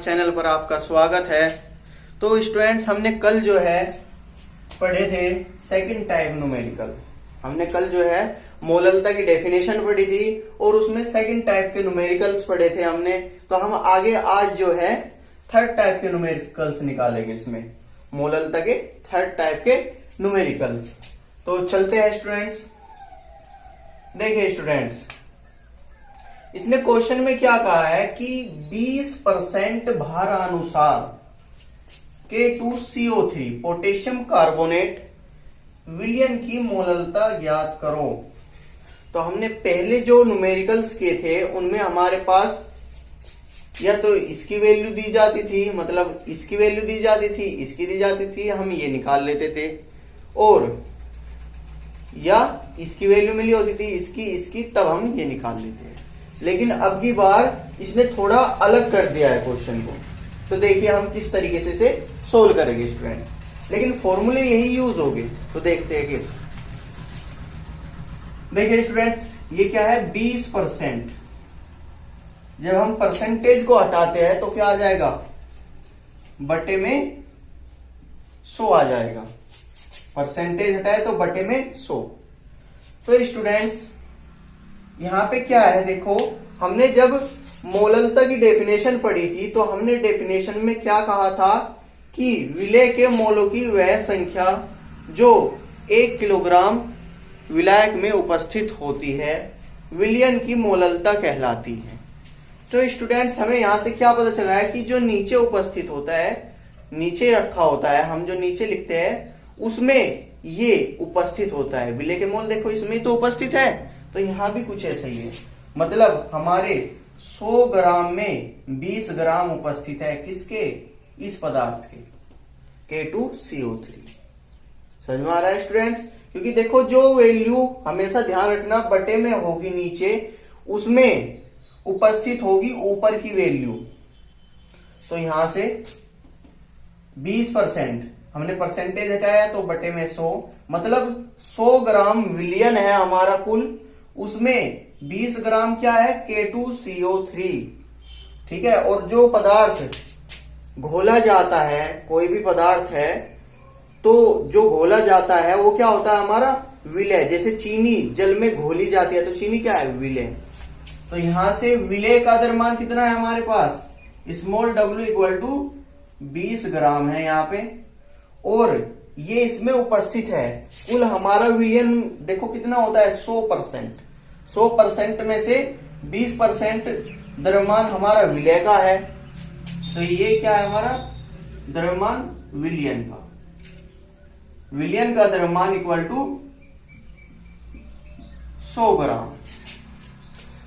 Channel पर आपका स्वागत है। तो स्टूडेंट्स, हमने कल जो है पढ़े थे सेकंड टाइप न्यूमेरिकल। हमने कल जो है मोललता की डेफिनेशन पढ़ी थी और उसमें सेकंड टाइप के न्यूमेरिकल्स पढ़े थे हमने। तो हम आगे आज जो है थर्ड टाइप के न्यूमेरिकल्स निकालेंगे। इसमें मोललता के थर्ड टाइप के न्यूमेरिकल्स। तो चलते हैं स्टूडेंट्स। देखिए स्टूडेंट्स, इसने क्वेश्चन में क्या कहा है कि 20% भारानुसार K2CO3 पोटेशियम कार्बोनेट विलयन की मोललता ज्ञात करो। तो हमने पहले जो न्यूमेरिकल्स किए थे उनमें हमारे पास या तो इसकी वैल्यू दी जाती थी, मतलब इसकी वैल्यू दी जाती थी, इसकी दी जाती थी, हम ये निकाल लेते थे, और या इसकी वैल्यू मिली होती थी, इसकी, तब हम ये निकाल लेते हैं। लेकिन अब की बार इसने थोड़ा अलग कर दिया है क्वेश्चन को। तो देखिए हम किस तरीके से इसे सोल्व करेंगे स्टूडेंट्स, लेकिन फॉर्मूले यही यूज होंगे। तो देखते हैं किस। देखिए स्टूडेंट्स, ये क्या है 20%। जब हम परसेंटेज को हटाते हैं तो क्या आ जाएगा, बटे में 100 आ जाएगा। परसेंटेज हटाए तो बटे में 100। तो स्टूडेंट्स यहां पे क्या है, देखो हमने जब मोललता की डेफिनेशन पढ़ी थी तो हमने डेफिनेशन में क्या कहा था कि विलय के मोलों की वह संख्या जो 1 किलोग्राम विलायक में उपस्थित होती है विलयन की मोललता कहलाती है। तो स्टूडेंट्स हमें यहां से क्या पता चल रहा है कि जो नीचे उपस्थित होता है, नीचे रखा होता है, हम जो नीचे लिखते हैं उसमें ये उपस्थित होता है विलय के मोल। देखो इसमें तो उपस्थित है, तो यहां भी कुछ ऐसा ही है। मतलब हमारे 100 ग्राम में 20 ग्राम उपस्थित है किसके, इस पदार्थ के, K2CO3। समझ में आ रहा है स्टूडेंट्स? क्योंकि देखो जो वैल्यू हमेशा ध्यान रखना बटे में होगी नीचे, उसमें उपस्थित होगी ऊपर की वैल्यू। तो यहां से 20% हमने परसेंटेज हटाया तो बटे में 100, मतलब 100 ग्राम विलयन है हमारा कुल, उसमें 20 ग्राम क्या है, K2CO3। ठीक है। और जो पदार्थ घोला जाता है, कोई भी पदार्थ है तो जो घोला जाता है वो क्या होता है हमारा, विलय। जैसे चीनी जल में घोली जाती है तो चीनी क्या है, विलय। तो यहां से विलय का द्रव्यमान कितना है हमारे पास, स्मॉल w इक्वल टू 20 ग्राम है यहाँ पे, और ये इसमें उपस्थित है। कुल हमारा विलयन देखो कितना होता है, 100%। 100% में से 20% द्रव्यमान हमारा विलय का है। तो ये क्या है हमारा द्रव्यमान विलयन का। विलयन का द्रव्यमान इक्वल टू 100 ग्राम।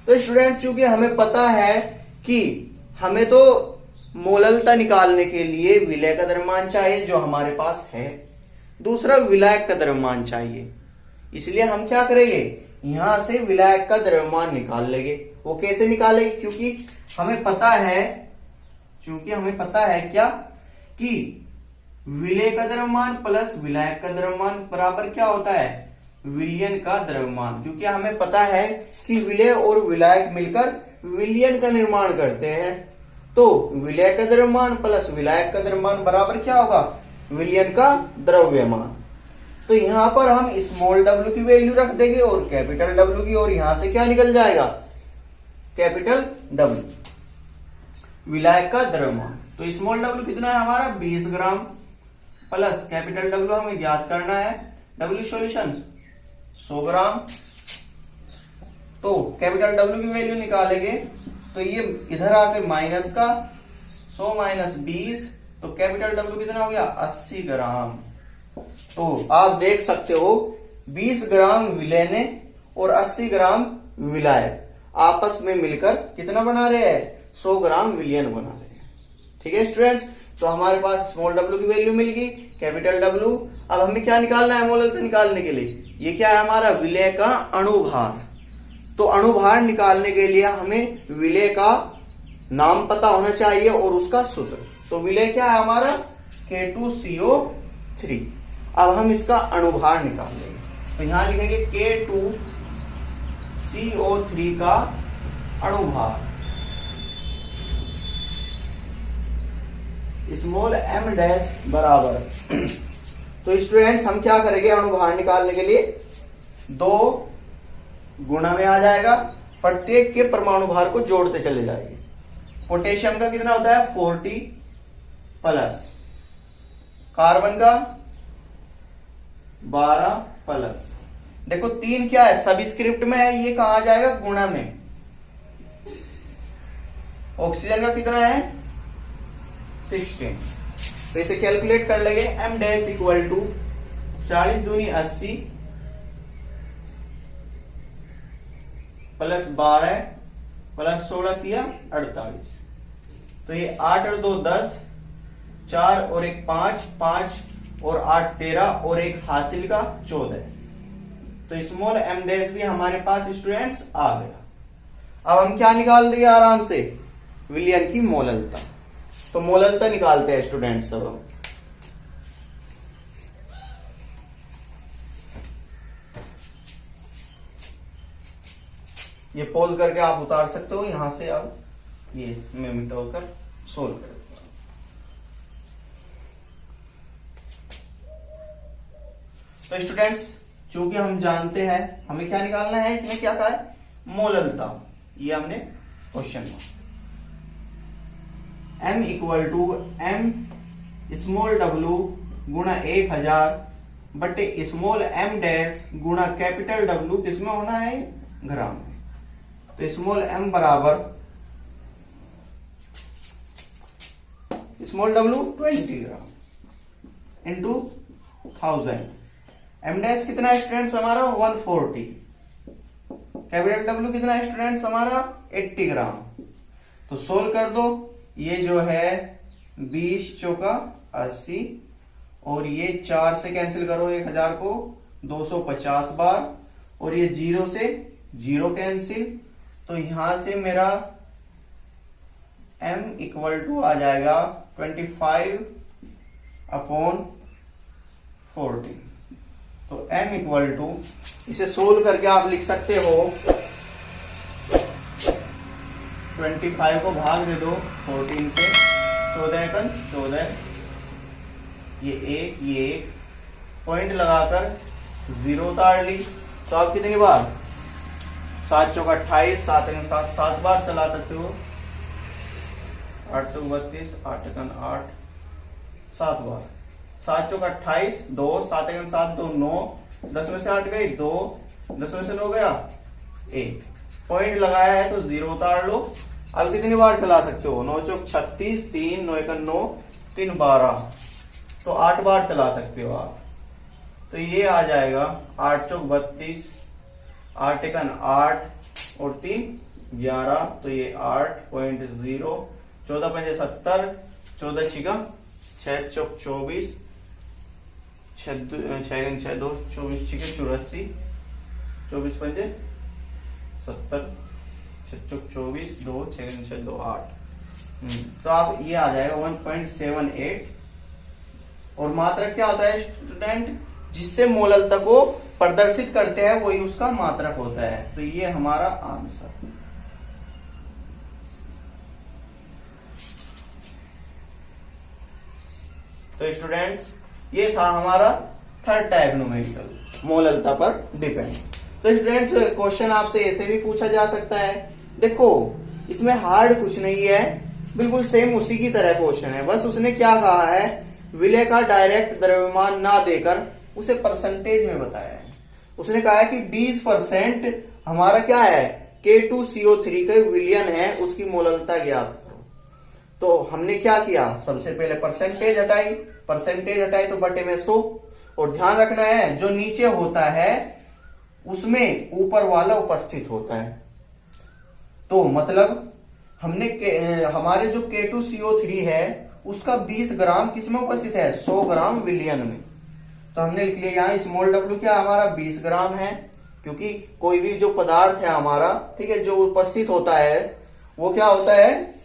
तो स्टूडेंट चूंकि हमें पता है कि हमें तो मोललता निकालने के लिए विलय का द्रव्यमान चाहिए जो हमारे पास है, दूसरा विलायक का द्रव्यमान चाहिए, इसलिए हम क्या करेंगे, यहां से विलायक का द्रव्यमान निकाल लेंगे। वो कैसे निकालेंगे, क्योंकि हमें पता है क्या कि विलय का द्रव्यमान प्लस विलायक का द्रव्यमान बराबर क्या होता है, विलयन का द्रव्यमान। क्योंकि हमें पता है कि विलय और विलायक मिलकर विलयन का निर्माण करते हैं। तो विलय का द्रव्यमान प्लस विलायक का द्रव्यमान बराबर क्या होगा, विलयन का द्रव्यमान। तो यहां पर हम स्मॉल w की वैल्यू रख देंगे और कैपिटल W की, और यहां से क्या निकल जाएगा, कैपिटल W, विलायक का द्रव्यमान। तो स्मॉल w कितना है हमारा, 20 ग्राम, प्लस कैपिटल W हमें ज्ञात करना है, W सॉल्यूशन 100 ग्राम। तो कैपिटल W की वैल्यू निकालेंगे तो ये इधर आके माइनस का 100 माइनस 20, तो कैपिटल W कितना हो गया, 80 ग्राम। तो आप देख सकते हो 20 ग्राम विलय ने और 80 ग्राम विलायक आपस में मिलकर कितना बना रहे हैं, 100 ग्राम विलयन बना रहे हैं। ठीक है स्टूडेंट्स, तो हमारे पास स्मॉल w की वैल्यू मिल गई, कैपिटल W। अब हमें क्या निकालना है मोललता निकालने के लिए, ये क्या है हमारा, विलय का अणुभार। तो अणुभार निकालने के लिए हमें विलय का नाम पता होना चाहिए और उसका सूत्र। तो विलय क्या है हमारा, K2CO3। अब हम इसका अणुभार निकाल लेंगे। तो यहां लिखेंगे K2CO3 का अणुभार। स्मॉल एम डैश बराबर तो स्टूडेंट्स हम क्या करेंगे अणुभार निकालने के लिए 2 गुणा में आ जाएगा, प्रत्येक के परमाणु भार को जोड़ते चले जाएंगे। पोटेशियम का कितना होता है 40 प्लस, कार्बन का 12 प्लस। देखो 3 क्या है सबस्क्रिप्ट में है, ये कहा जाएगा गुणा में। ऑक्सीजन का कितना है 16, तो इसे कैलकुलेट कर लेंगे। एम डैश इक्वल टू 40 दूनी 80 प्लस 12 प्लस 16 किया 48, तो ये 8 और 2 10, 4 और 1 5, 5 और 8 13 और 1 हासिल का 14। तो स्मॉल एम डैश भी हमारे पास स्टूडेंट्स आ गया। अब हम क्या निकाल देंगे आराम से विलयन की मोललता। तो मोललता निकालते हैं स्टूडेंट्स। अब हम ये पॉज करके आप उतार सकते हो यहां से। अब ये मैं मिटाकर सोल्व कर देता हूं। तो स्टूडेंट्स चूंकि हम जानते हैं हमें क्या निकालना है, इसमें क्या कहा है मोललता, ये हमने क्वेश्चन में m equal to m small w गुणा 1000 बटे स्मॉल m डैश गुणा कैपिटल W किसमें होना है ग्राम में। तो स्मॉल m बराबर small w 20 gram into 1000। m dash कितना है स्टूडेंट्स हमारा 140, कैपिटल W कितना है स्टूडेंट्स हमारा 80 ग्राम। तो सोल्व कर दो, ये जो है 20 चौका 80 और ये 4 से कैंसिल करो 1000 को 250 बार और ये 0 से 0 कैंसिल। तो यहां से मेरा m इक्वल टू आ जाएगा 25/40। तो m इक्वल टू इसे सोल्व करके आप लिख सकते हो 25 को भाग दे दो 14 से, 14 कन 14, ये 1 पॉइंट लगाकर 0 उतार ली। तो आप कितनी बार 7 चौका 28, 7 एकन 7, 7 बार चला सकते हो। 8 चौक 32, 8 एकन 8, 7 बार। 7 चौका 28, 2, 7 एकन 7, 2 9, 10 में से 8 गई 2, 10 में से 9 गया 1, पॉइंट लगाया है तो 0 उतार लो। अब कितनी बार चला सकते हो 9 चौक 36, 3 9 एकन 9, 3 12, तो 8 बार चला सकते हो आप। तो ये आ जाएगा 8 चौक 32, 8 एकन 8 और 3 11, तो ये 8.0, 14 पंजे 70, 14 छिका 6 चौक 24, 6 6 2 24 छिके 84, 24 पंजे 70, 6 चौक 24, 2 6 2 8। तो आप ये आ जाएगा 1.78। और मात्रक क्या होता है स्टूडेंट, जिससे मोललता को प्रदर्शित करते हैं वही उसका मात्रक होता है। तो ये हमारा आंसर। तो स्टूडेंट्स ये था हमारा थर्ड टाइप न्यूमेरिकल मोललता पर डिपेंड। तो स्टूडेंट्स क्वेश्चन आपसे ऐसे भी पूछा जा सकता है। देखो इसमें हार्ड कुछ नहीं है, बिल्कुल सेम उसी की तरह क्वेश्चन है। बस उसने क्या कहा है विलय का डायरेक्ट द्रव्यमान ना देकर उसे परसेंटेज में बताया है। उसने कहा है कि 20% हमारा क्या है K2CO3 के विलयन है, उसकी मोललता ज्ञात करो। तो हमने क्या किया, सबसे पहले परसेंटेज हटाई तो बटे में 100। और ध्यान रखना है जो नीचे होता है उसमें ऊपर वाला उपस्थित होता है। तो मतलब हमने हमारे जो K2CO3 है उसका 20 ग्राम किसमें उपस्थित है 100 ग्राम विलयन में। तो हमने लिख लिया यहाँ स्मॉल w क्या हमारा 20 ग्राम है, क्योंकि कोई भी जो पदार्थ है हमारा ठीक है जो उपस्थित होता है वो क्या होता है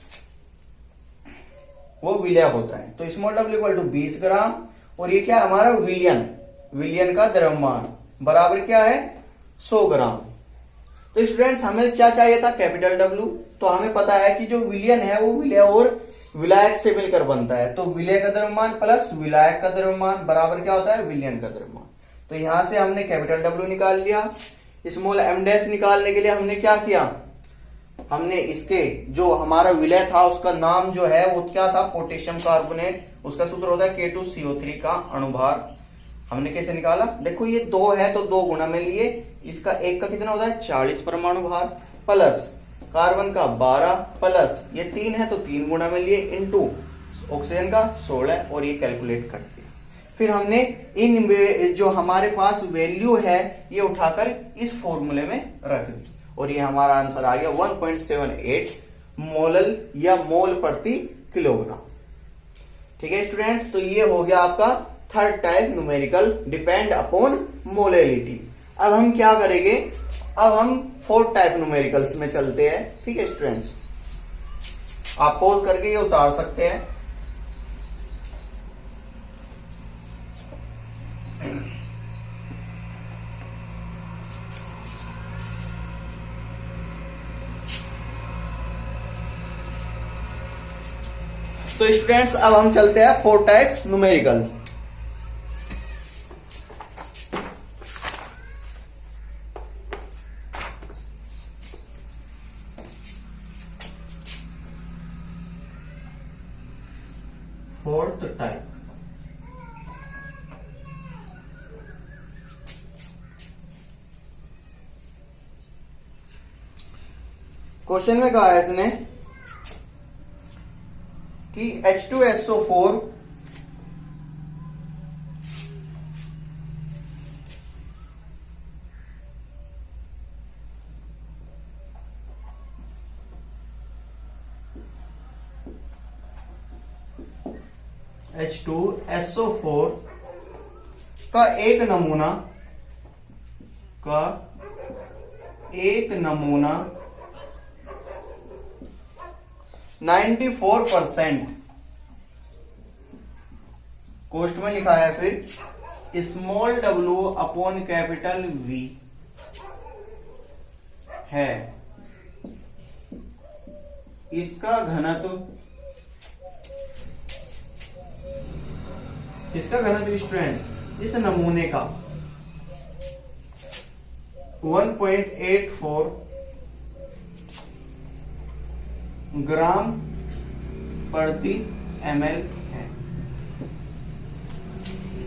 वो विलय होता है। तो स्मॉल w इक्वल टू 20 ग्राम और ये क्या है हमारा विलयन का द्रव्यमान बराबर क्या है 100 ग्राम। तो स्टूडेंट्स हमें क्या चाहिए था कैपिटल W। तो हमें पता है कि जो विलयन है वो विलय और विलायक से मिलकर बनता है। तो विलेय का द्रव्यमान प्लस विलायक का द्रव्यमान बराबर क्या होता है, विलयन का द्रव्यमान। तो यहां से हमने कैपिटल डब्ल्यू निकाल लिया। स्मॉल एम डैश निकालने के लिए हमने क्या किया, हमने इसके जो हमारा विलय था उसका नाम जो है वो क्या था, पोटेशियम कार्बोनेट, उसका सूत्र होता है K2CO3 का अणुभार। हमने कैसे निकाला, देखो ये 2 है तो 2 गुणा में लिए, इसका 1 का कितना होता है 40 परमाणु भार, प्लस कार्बन का 12, प्लस ये 3 है तो 3 गुणा में लिए, इंटू ऑक्सीजन का 16, और ये कैलकुलेट कर दिया। फिर हमने इन जो हमारे पास वैल्यू है ये उठाकर इस फॉर्मूले में रख दी, और ये हमारा आंसर आ गया 1.78 मोलल या मोल प्रति किलोग्राम। ठीक है स्टूडेंट्स, तो ये हो गया आपका third type numerical depend upon molality. अब हम क्या करेंगे, अब हम फोर्थ टाइप न्यूमेरिकल्स में चलते हैं। ठीक है स्टूडेंट्स, आप पॉज करके ये उतार सकते हैं। तो स्टूडेंट्स अब हम चलते हैं fourth type numerical. Fourth type, question में कहा है इसने कि H2SO4 H2SO4 का एक नमूना 94% कोष्ट में लिखा है, फिर small w upon capital V है, इसका घनत्व स्टूडेंट्स इस नमूने का 1.84 ग्राम प्रति ml है।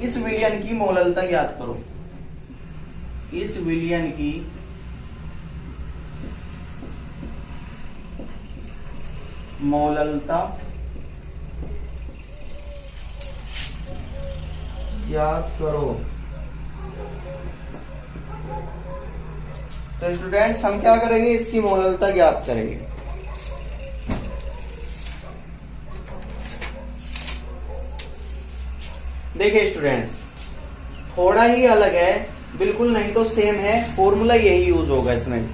इस विलयन की मोललता याद करो, इस विलयन की मोललता याद करो। तो स्टूडेंट्स हम क्या करेंगे, इसकी मोललता ज्ञात करेंगे। देखिए स्टूडेंट्स, थोड़ा ही अलग है, बिल्कुल नहीं तो सेम है, फॉर्मूला यही यूज होगा इसमें,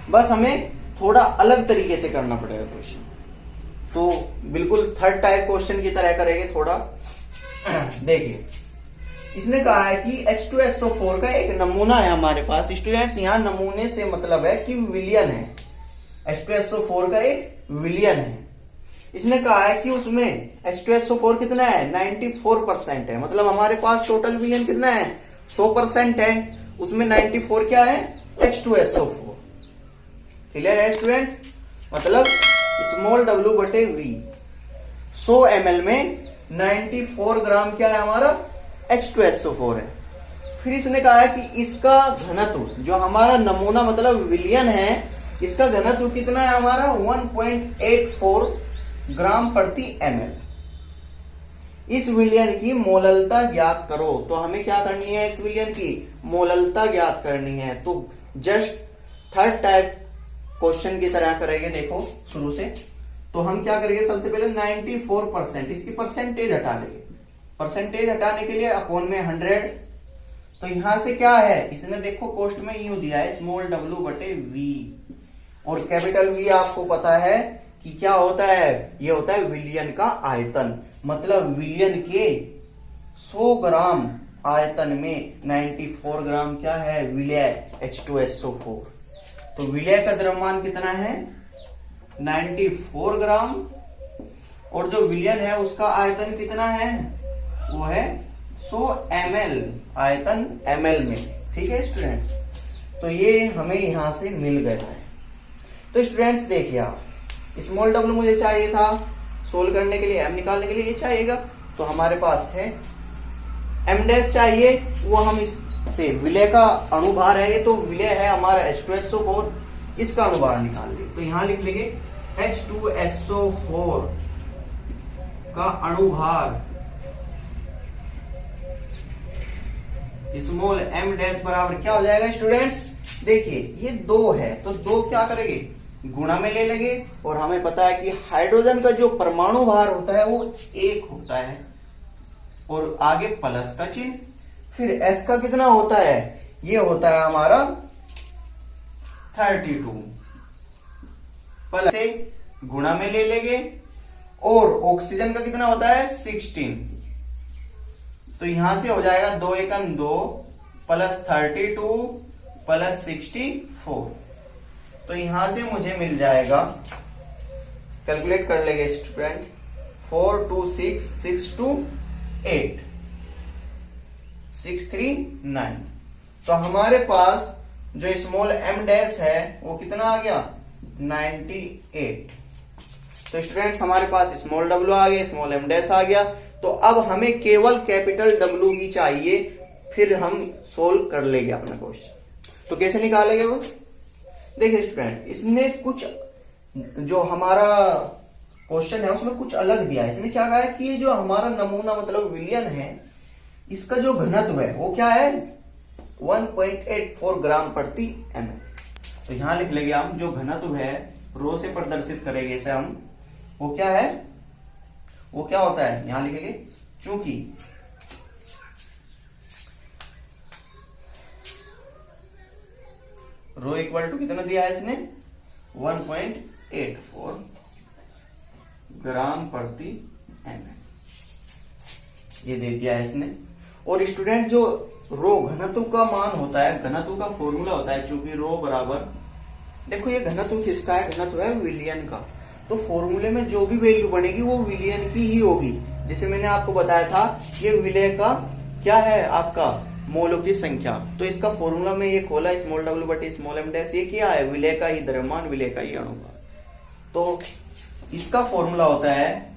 बस हमें थोड़ा अलग तरीके से करना पड़ेगा क्वेश्चन। तो बिल्कुल थर्ड टाइप क्वेश्चन की तरह करेंगे थोड़ा। देखिए इसने कहा है कि H2SO4 का एक नमूना है हमारे पास। स्टूडेंट्स यहां नमूने से मतलब है कि विलयन है, H2SO4 का एक विलयन है। इसने कहा है कि उसमें H2SO4 कितना है 94% है, मतलब हमारे पास टोटल विलयन कितना है 100% है, उसमें 94 क्या है H2SO4। क्लियर है स्टूडेंट, मतलब स्मॉल w बटे V 100 ml में 94 ग्राम क्या है हमारा H2SO4 है। फिर इसने कहा है कि इसका घनत्व जो हमारा नमूना मतलब विलयन है, इसका घनत्व कितना है हमारा 1.84 ग्राम प्रति ml। इस विलयन की मोललता ज्ञात करो। तो हमें क्या करनी है, इस विलयन की मोललता ज्ञात करनी है। तो जस्ट थर्ड टाइप क्वेश्चन की तरह करेंगे। देखो शुरू से तो हम क्या करेंगे, सबसे पहले 94% इसकी परसेंटेज हटा लेंगे। परसेंटेज हटाने के लिए अपोन में 100। तो यहां से क्या है, इसने देखो कोष्ट में यूं दिया है स्मॉल w बटे V, और कैपिटल V आपको पता है कि क्या होता है, ये होता है विलयन का आयतन। मतलब विलयन के 100 ग्राम आयतन में 94 ग्राम क्या है विलय H2SO4। तो विलय का द्रव्यमान कितना है 94 ग्राम, और जो विलयन है उसका आयतन कितना है, वो है 100 ml, आयतन ml में। ठीक है स्टूडेंट्स, तो ये हमें यहां से मिल गया है। तो स्टूडेंट्स देखिए आप, स्मॉल w मुझे चाहिए था सोल्व करने के लिए, m निकालने के लिए ये चाहिएगा, तो हमारे पास है m डैश चाहिए, वो हम इससे विलय का अणुभार है, ये तो विलय है हमारा H2SO4, इसका अणुभार निकाल लिए। तो यहां लिख लेंगे H2SO4 का अणुभार स्मॉल m डैश बराबर क्या हो जाएगा स्टूडेंट्स, देखिए ये 2 है, तो 2 क्या करेंगे, गुणा में ले लेंगे, और हमें पता है कि हाइड्रोजन का जो परमाणु भार होता है वो 1 होता है, और आगे प्लस का चिन्ह, फिर s का कितना होता है, ये होता है हमारा 32, प्लस से गुणा में ले लेंगे, और ऑक्सीजन का कितना होता है 16, तो यहां से हो जाएगा 2 एकम 2 प्लस 32 प्लस 64, तो यहां से मुझे मिल जाएगा, कैलकुलेट कर लेंगे स्टूडेंट, 4 2 6 6 2 8 6 3 9, तो हमारे पास जो स्मॉल m डैश है वो कितना आ गया 98। तो स्टूडेंट्स हमारे पास स्मॉल w आ गया, स्मॉल m डैश आ गया, तो अब हमें केवल कैपिटल W ही चाहिए, फिर हम सोल्व कर लेंगे अपना क्वेश्चन। तो कैसे निकालेंगे वो, देखिए स्टूडेंट, इसने कुछ जो हमारा क्वेश्चन है उसमें कुछ अलग दिया है। इसने क्या कहा है कि ये जो हमारा नमूना मतलब विलयन है, इसका जो घनत्व है वो क्या है 1.84 ग्राम प्रति ml। तो यहां लिख लेंगे हम, जो घनत्व है रो से प्रदर्शित करेंगे इसे हम, वो क्या है, वो क्या होता है, यहां लिखेंगे, चूंकि रो इक्वल टू कितना दिया है इसने 1.84 ग्राम प्रति ml, ये दे दिया है इसने। और स्टूडेंट जो रो घनत्व का मान होता है, घनत्व का फॉर्मूला होता है, चूंकि रो बराबर, देखो ये घनत्व किसका है, घनत्व है विलयन का, तो फॉर्मूले में जो भी वैल्यू बनेगी वो विलयन की ही होगी। जैसे मैंने आपको बताया था ये विलय का क्या है आपका मोलों की संख्या, तो इसका फॉर्मूला में ये खोला स्मॉल w बटे स्मॉल m डैश, ये क्या है विलय का ही द्रव्यमान, विलय का ही अणुभार। तो इसका फॉर्मूला होता है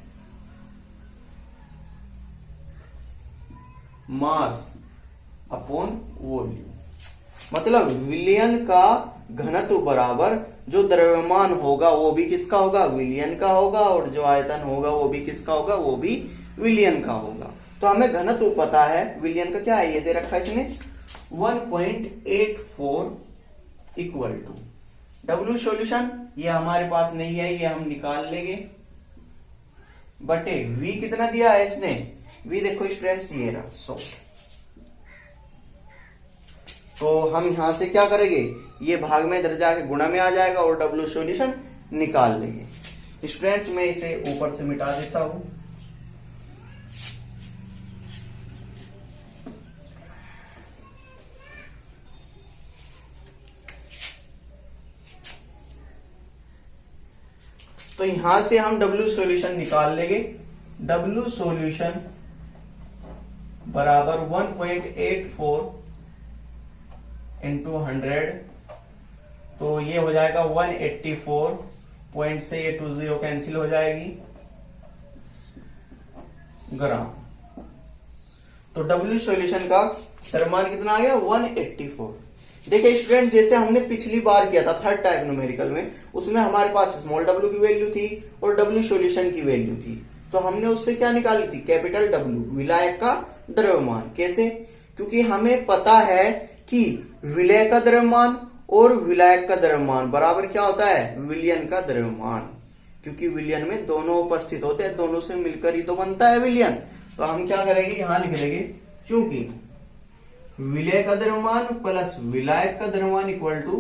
मास अपॉन वॉल्यूम, मतलब विलयन का घनत्व बराबर जो द्रव्यमान होगा वो भी किसका होगा, विलयन का होगा, और जो आयतन होगा वो भी किसका होगा, वो भी विलयन का होगा। तो हमें घनत्व पता है, विलयन का क्या है ये दे रखा है इसने 1.84 इक्वल टू W सॉल्यूशन, ये हमारे पास नहीं है, ये हम निकाल लेंगे, बटे V कितना दिया है इसने, V देखो स्टूडेंट्स ये रहा 100, तो हम यहां से क्या करेंगे, ये भाग में इधर जाके गुणा में आ जाएगा और W सॉल्यूशन निकाल लेंगे। स्टूडेंट्स मैं इसे ऊपर से मिटा देता हूं, तो यहां से हम W सॉल्यूशन निकाल लेंगे, W सॉल्यूशन बराबर 1.84 इंटू 100, तो ये हो जाएगा 184, पॉइंट से ये 20 कैंसिल हो जाएगी ग्राम। तो W सॉल्यूशन का द्रव्यमान कितना आ गया 184। देखिए स्टूडेंट, जैसे हमने पिछली बार किया था थर्ड टाइप न्यूमेरिकल में, उसमें हमारे पास स्मॉल w की वैल्यू थी और W सॉल्यूशन की वैल्यू थी, तो हमने उससे क्या निकाली थी कैपिटल W, विलायक का द्रव्यमान। कैसे, क्योंकि हमें पता है कि विलय का द्रव्यमान और विलायक का द्रव्यमान बराबर क्या होता है विलयन का द्रव्यमान, क्योंकि विलयन में दोनों उपस्थित होते हैं, दोनों से मिलकर ही तो बनता है विलयन। तो हम क्या करेंगे, यहां लिख देंगे क्योंकि विलय का द्रव्यमान प्लस विलायक का द्रव्यमान इक्वल टू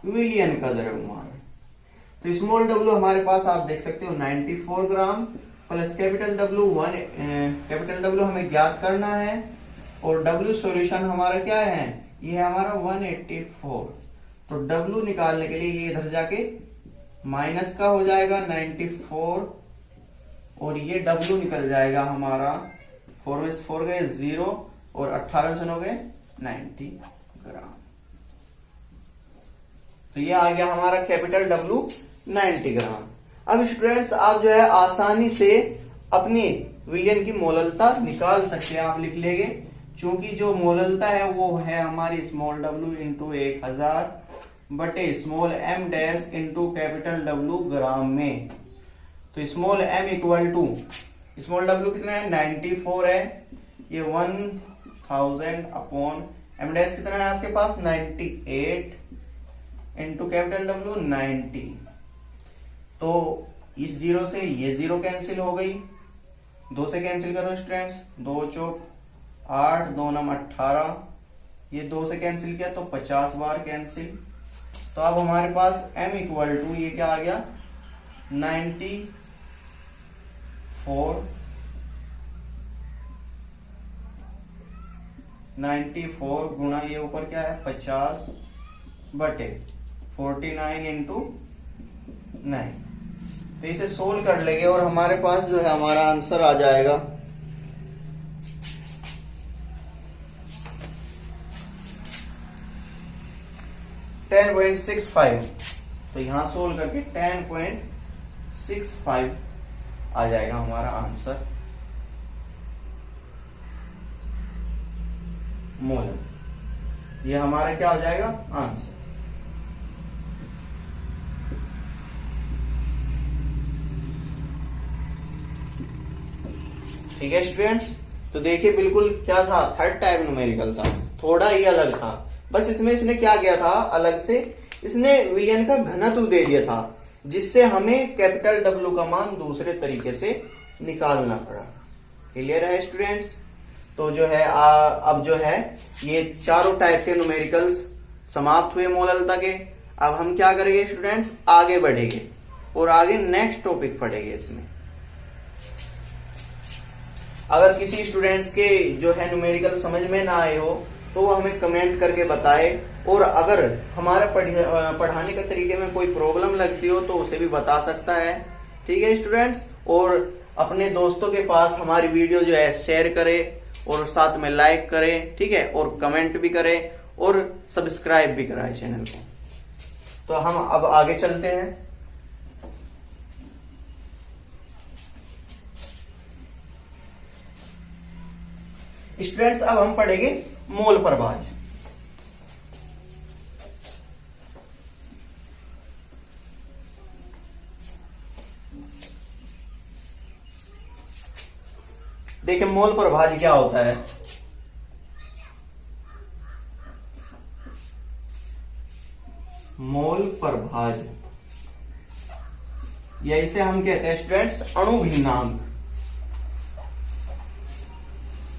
विलयन का द्रव्यमान। तो स्मॉल w हमारे पास आप देख सकते हो 94 ग्राम प्लस कैपिटल W हमें ज्ञात करना है, और W सॉल्यूशन हमारा क्या है, ये है हमारा 184। तो W निकालने के लिए ये इधर जाके माइनस का हो जाएगा 94 और ये W निकल जाएगा हमारा 4 में 4 गए 0 और 18 हो गए 90 ग्राम। तो ये आ गया हमारा कैपिटल W 90 ग्राम। अब स्टूडेंट्स आप जो है आसानी से अपनी विलयन की मोललता निकाल सकते हैं। आप लिख लेंगे क्योंकि जो मोललता है वो है हमारी स्मॉल w इंटू 1000 बटे small m dash into capital W gram में। तो small m equal to small w कितना है 94 है, ये 1000 अपॉन m डैश कितना है आपके पास 98 इंटू कैपिटल W 90। तो इस 0 से ये 0 कैंसिल हो गई, 2 से कैंसिल करो स्टूडेंट्स, 2 चौक 8 2 नम 18, ये 2 से कैंसिल किया तो 50 बार कैंसिल। तो अब हमारे पास m इक्वल टू ये क्या आ गया 94 गुणा ये ऊपर क्या है 50 बटे 49 इंटू 9। तो इसे सोल्व कर लेंगे और हमारे पास जो है हमारा आंसर आ जाएगा 10.65। तो यहां सोल्व करके 10.65 आ जाएगा हमारा आंसर मोल। ये हमारा क्या हो जाएगा आंसर। ठीक है स्टूडेंट्स, तो देखिए बिल्कुल क्या था, थर्ड टाइप न्यूमेरिकल था, थोड़ा ही अलग था। बस इसमें इसने क्या किया था अलग से, इसने विलयन का घनत्व दे दिया था जिससे हमें कैपिटल W का मान दूसरे तरीके से निकालना पड़ा। क्लियर है स्टूडेंट्स? तो जो है अब जो है ये चारों टाइप के न्यूमेरिकल्स समाप्त हुए मोललता के। अब हम क्या करेंगे स्टूडेंट्स, आगे बढ़ेंगे और आगे नेक्स्ट टॉपिक पढ़ेंगे। इसमें अगर किसी स्टूडेंट्स के जो है न्यूमेरिकल समझ में ना आए हो तो वो हमें कमेंट करके बताए, और अगर हमारे पढ़ाने के तरीके में कोई प्रॉब्लम लगती हो तो उसे भी बता सकता है। ठीक है स्टूडेंट्स, और अपने दोस्तों के पास हमारी वीडियो जो है शेयर करें और साथ में लाइक करें, ठीक है, और कमेंट भी करें और सब्सक्राइब भी कराएं चैनल को। तो हम अब आगे चलते हैं। स्टूडेंट्स अब हम पढ़ेंगे मोल प्रभाज। देखिए मोल प्रभाज क्या होता है। मोल प्रभाज या इसे हम कहते हैं स्टूडेंट्स अणु भिन्नांक।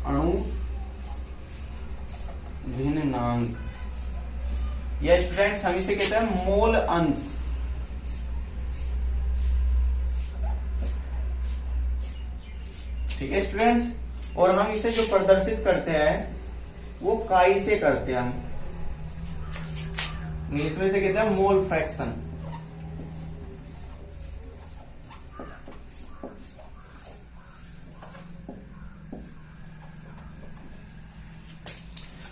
अणु भिन्नांक या स्टूडेंट्स हम इसे कहते हैं मोल अंश। ठीक है स्टूडेंट्स, और हम इसे जो प्रदर्शित करते हैं वो काई से करते हैं, इंग्लिश में से कहते हैं मोल फ्रैक्शन।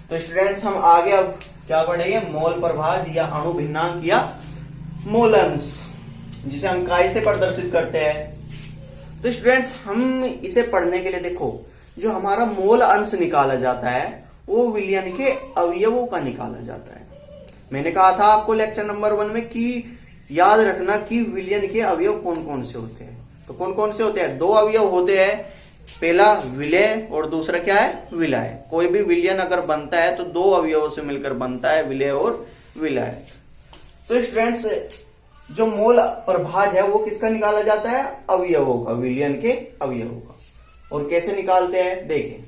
तो स्टूडेंट्स हम आगे अब क्या पढ़ेंगे, मोल प्रभाज या अणु भिन्नांक या मोल अंश, जिसे हम काई से प्रदर्शित करते हैं। तो स्टूडेंट्स हम इसे पढ़ने के लिए देखो, जो हमारा मोल अंश निकाला जाता है वो विलयन के अवयवों का निकाला जाता है। मैंने कहा था आपको लेक्चर नंबर 1 में कि याद रखना कि विलयन के अवयव कौन कौन से होते हैं। तो कौन कौन से होते हैं, 2 अवयव होते हैं, पहला विलय और दूसरा क्या है विलय। कोई भी विलयन अगर बनता है तो 2 अवयवों से मिलकर बनता है, विलय और विलय। तो स्टूडेंट्स जो मोल प्रभाज है वो किसका निकाला जाता है, अवयवों का, विलयन के अवयवों का। और कैसे निकालते हैं देखिए,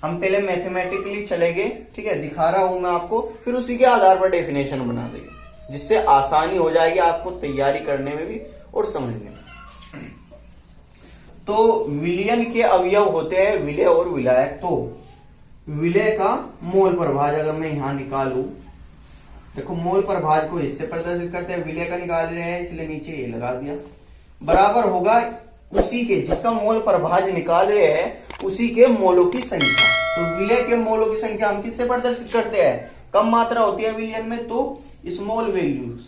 हम पहले मैथमेटिकली चलेंगे, ठीक है, दिखा रहा हूं मैं आपको, फिर उसी के आधार पर डेफिनेशन बना देंगे, जिससे आसानी हो जाएगी आपको तैयारी करने में भी और समझने में। तो विलयन के अवयव होते हैं विलय और विलय। तो विलय का मोल प्रभाज अगर मैं यहां निकालू, देखो मोल प्रभाज को इससे प्रदर्शित करते हैं, विलय का निकाल रहे हैं इसलिए नीचे ये लगा दिया, बराबर होगा उसी के, जिसका मोल प्रभाज निकाल रहे हैं, उसी के मोलों की संख्या। तो विलय के मोलों की संख्या हम किससे प्रदर्शित करते हैं? कम मात्रा होती है विलयन में तो स्मॉल वैल्यूज,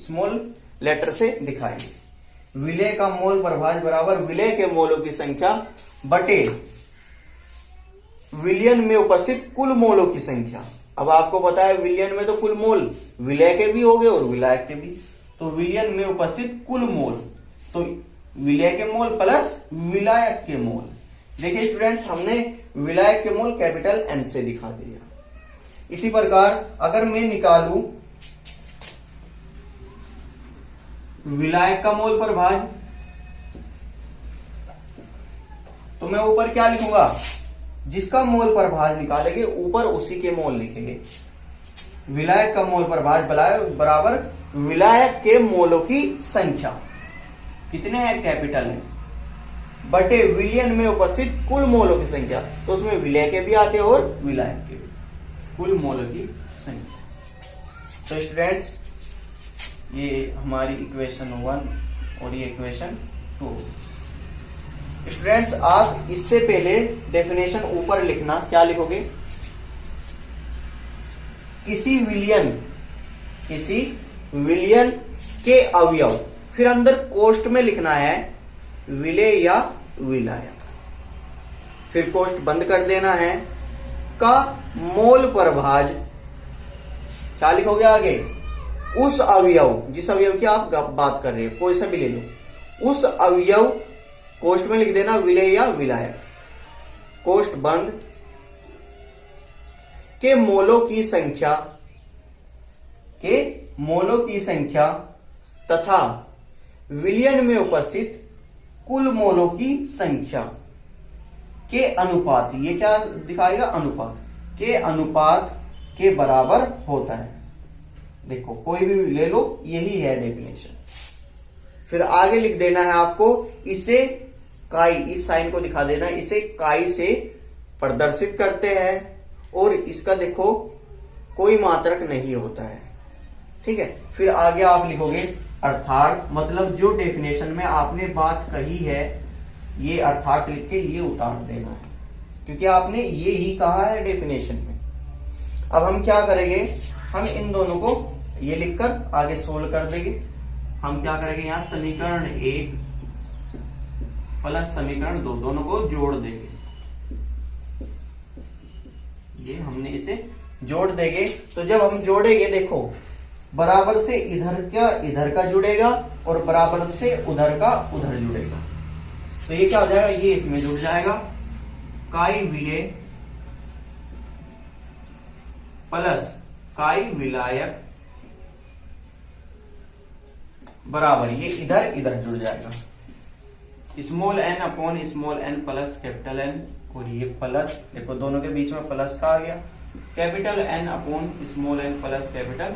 स्मॉल लेटर से दिखाएंगे। विलय का मोल प्रभाज बराबर विलय के मोलों की संख्या बटे विलयन में उपस्थित कुल मोलों की संख्या। अब आपको पता है विलयन में तो कुल मोल विलय के भी हो गए और विलायक के भी, तो विलयन में उपस्थित कुल मोल, तो विलय के मोल प्लस विलायक के मोल। देखिए स्टूडेंट्स, हमने विलायक के मोल कैपिटल एन से दिखा दिया। इसी प्रकार अगर मैं निकालूं विलायक का मोल प्रभाज, तो मैं ऊपर क्या लिखूंगा? जिसका मोल प्रभाज निकालेंगे ऊपर उसी के मोल लिखेंगे। विलायक का मोल प्रभाज बराबर विलायक के मोलों की संख्या, कितने हैं? कैपिटल है, बटे विलयन में उपस्थित कुल मोलों की संख्या, तो उसमें विलय के भी आते हैं और विलायक के भी, कुल मोलों की संख्या। तो स्टूडेंट्स, ये हमारी इक्वेशन 1 और ये इक्वेशन 2। स्टूडेंट्स, आप इससे पहले डेफिनेशन ऊपर लिखना, क्या लिखोगे? किसी विलयन के अवयव, फिर अंदर कोष्ठ में लिखना है विलय या विलायक, फिर कोष्ठ बंद कर देना है, का मोल प्रभाज, क्या लिखोगे आगे? उस अवयव, जिस अवयव की आप बात कर रहे हो, कोई सा भी ले लो, उस अवयव, कोष्ठ में लिख देना विलय या विलायक, कोष्ठ बंद, के मोलों की संख्या तथा विलयन में उपस्थित कुल मोलों की संख्या के अनुपात, ये क्या दिखाएगा? अनुपात, के अनुपात के बराबर होता है। देखो कोई भी ले लो, यही है डेफिनेशन। फिर आगे लिख देना है आपको, इसे काई, इस साइन को दिखा देना, इसे काई से प्रदर्शित करते हैं और इसका देखो कोई मात्रक नहीं होता है, ठीक है। फिर आगे आप लिखोगे अर्थात, मतलब जो डेफिनेशन में आपने बात कही है, ये अर्थात लिख के ये उतार देना है, क्योंकि आपने ये ही कहा है डेफिनेशन में। अब हम क्या करेंगे? हम इन दोनों को ये लिखकर आगे सोल्व कर देंगे। हम क्या करेंगे? यहां समीकरण 1 प्लस समीकरण 2 दोनों को जोड़ देंगे। ये हमने इसे जोड़ देंगे, तो जब हम जोड़ेंगे, देखो बराबर से इधर का जुड़ेगा और बराबर से उधर का उधर जुड़ेगा, तो ये क्या हो जाएगा? ये इसमें जुड़ जाएगा, काई विलय प्लस काई विलायक बराबर, ये इधर जुड़ जाएगा, small N upon small N plus capital N, और ये प्लस, देखो दोनों के बीच में प्लस का आ गया, capital N upon small N plus capital.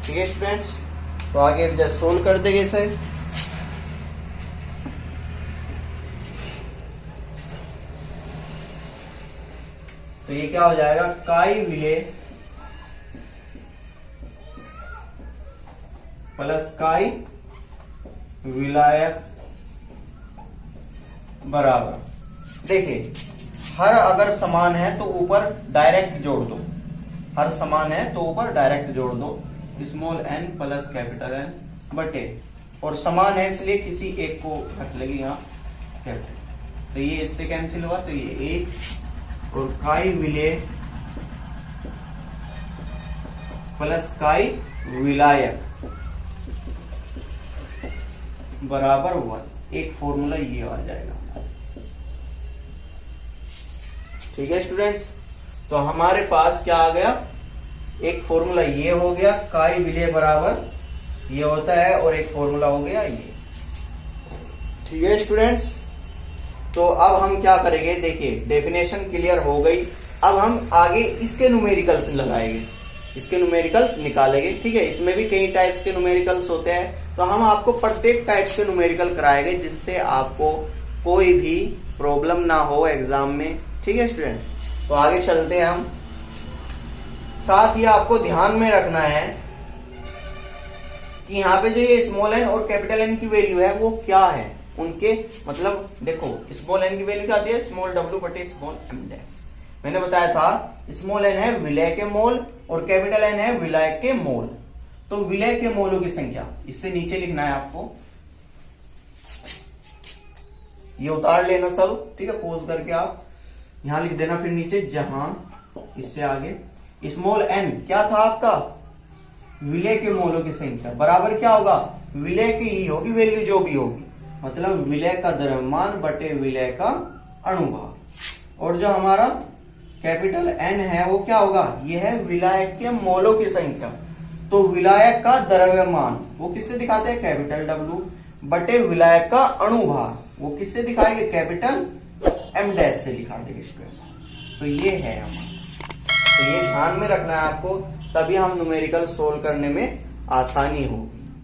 ठीक है स्टूडेंट्स, तो आगे जस्ट सोल्व कर देंगे इसे। तो ये क्या हो जाएगा? काई विलय प्लस काई विलायक बराबर, देखिए हर अगर समान है तो ऊपर डायरेक्ट जोड़ दो, हर समान है तो ऊपर डायरेक्ट जोड़ दो, small N plus capital N बटे, और समान है इसलिए किसी एक को रख लेंगे यहाँ कैपिटल, तो ये इससे कैंसिल हुआ, तो ये एक, और काई विलय प्लस काई विलायक बराबर 1, एक फॉर्मूला ये आ जाएगा। ठीक है स्टूडेंट्स, तो हमारे पास क्या आ गया? एक फॉर्मूला ये हो गया, काई विलय बराबर ये होता है, और एक फॉर्मूला हो गया ये। ठीक है स्टूडेंट्स, तो अब हम क्या करेंगे? देखिए डेफिनेशन क्लियर हो गई, अब हम आगे इसके न्यूमेरिकल्स लगाएंगे, इसके न्यूमेरिकल्स निकालेंगे। ठीक है, इसमें भी कई टाइप्स के न्यूमेरिकल्स होते हैं, तो हम आपको प्रत्येक टाइप्स के न्यूमेरिकल कराएंगे, जिससे आपको कोई भी प्रॉब्लम ना हो एग्जाम में। ठीक है स्टूडेंट्स, तो आगे चलते हैं हम। साथ ही आपको ध्यान में रखना है कि यहाँ पे जो ये स्मॉल एन और कैपिटल एन की वैल्यू है वो क्या है, उनके मतलब देखो स्मॉल एन की वैल्यू क्या आती है, स्मॉल डब्ल्यू बटे स्मॉल एम डैश। मैंने बताया था स्मॉल एन है विलय के मोल और कैपिटल एन है विलय के मोल। तो विलय के मोलों की संख्या इससे नीचे लिखना है आपको, ये उतार लेना सब, ठीक है, पोज करके आप यहां लिख देना, फिर नीचे जहां इससे आगे स्मॉल एन क्या था आपका, विलय के मोलों की संख्या बराबर क्या होगा, विलय की ई होगी वैल्यू जो भी होगी, मतलब विलय का द्रव्यमान बटे विलय का अणुभार। और जो हमारा कैपिटल एन है वो क्या होगा, ये है विलायक के मोलों की संख्या। तो विलायक का द्रव्यमान वो किससे दिखाते हैं, कैपिटल डब्ल्यू बटे विलायक का अणुभार वो किससे दिखाएंगे, कैपिटल एम डैश से दिखा देंगे इसको। तो ये है हमारा, तो ये ध्यान में रखना है आपको, तभी हम न्यूमेरिकल सोल्व करने में आसानी होगी।